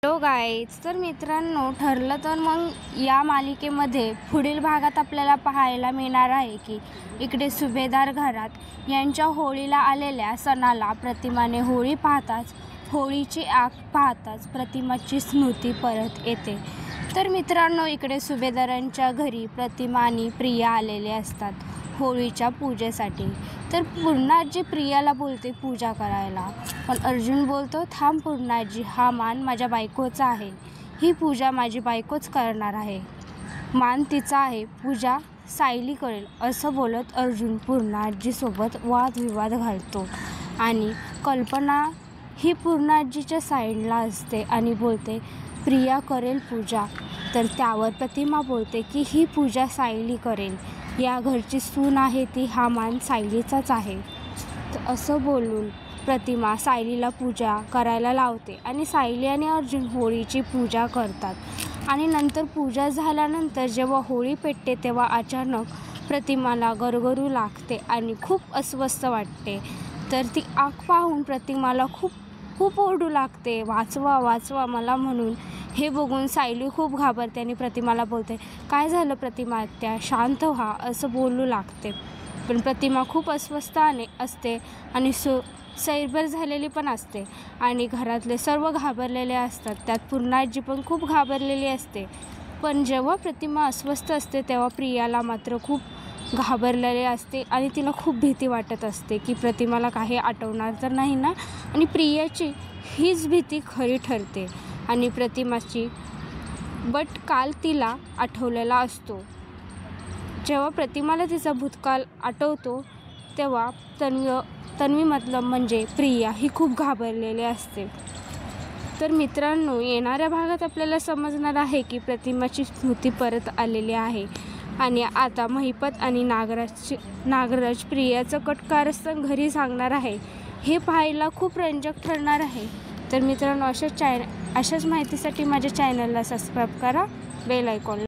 Hello guys, तर मित्रांनो, ठरलं तर मग या मालिकेमध्ये पुढील भागात आपल्याला पाहायला मिळणार आहे की इकडे सुभेदार घरात यांच्या होळीला आलेल्या सणाला प्रतिमाने होळी पाहताच, होळीची आग पाहताच प्रतिमाची स्मृती परत येते। तर मित्रांनो, इकडे सुभेदारांच्या घरी प्रतिमा आणि प्रिया आलेले असतात होळीच्या पूजेसाठी। तर पूर्णाजी प्रियाला बोलते पूजा करायला, पण अर्जुन बोलतो, थांब पूर्णाजी, हा मान माझ्या बायकोचा आहे, ही पूजा माझी बायकोच करणार आहे, मान तिचा आहे, पूजा सायली करेल, असं बोलत अर्जुन पूर्णाजीसोबत वादविवाद घालतो। आणि कल्पना ही पूर्णाजीच्या साईडला असते आणि बोलते प्रिया करेल पूजा। तर त्यावर प्रतिमा बोलते की ही पूजा सायली करेल, या घरची सून आहे ती, हा मान सायलीचाच आहे। तर असं बोलून प्रतिमा सायलीला पूजा करायला लावते आणि सायली आणि अर्जुन होळीची पूजा करतात। आणि नंतर पूजा झाल्यानंतर जेव्हा होळी पेटते तेव्हा अचानक प्रतिमाला गरगरू लागते आणि खूप अस्वस्थ वाटते। तर ती आग पाहून प्रतिमाला खूप ओरडू लागते, वाचवा वाचवा मला म्हणून। हे बघून सायली खूप घाबरते आणि प्रतिमाला बोलते, काय झालं प्रतिमा, त्या शांत व्हा, असं बोलू लागते। पण प्रतिमा खूप अस्वस्थ असते आणि सैरभर झालेली पण असते आणि घरातले सर्व घाबरलेले असतात, त्यात पूर्णाजी पण खूप घाबरलेली असते। पण जेव्हा प्रतिमा अस्वस्थ असते तेव्हा प्रियाला मात्र खूप घाबरलेले असते आणि तिला खूप भीती वाटत असते की प्रतिमाला काही आठवणार तर नाही ना। आणि प्रियाची हीच भीती खरी ठरते आणि प्रतिमाची बट काल तिला आठवलेला असतो। जेव्हा प्रतिमाला तिचा भूतकाळ आठवतो तेव्हा तन्वी मतलब म्हणजे प्रिया ही खूप घाबरलेली असते। तर मित्रांनो, येणाऱ्या भागात आपल्याला समजणार आहे की प्रतिमाची स्मृती परत आलेली आहे आणि आता महिपत आणि नागराज प्रियाचं कट कारस्थान घरी सांगणार आहे। हे पाहायला खूप रंजक ठरणार आहे। तर मित्रांनो, अशाच माहितीसाठी माझ्या चॅनलला सबस्क्राईब करा, बेल आयकॉन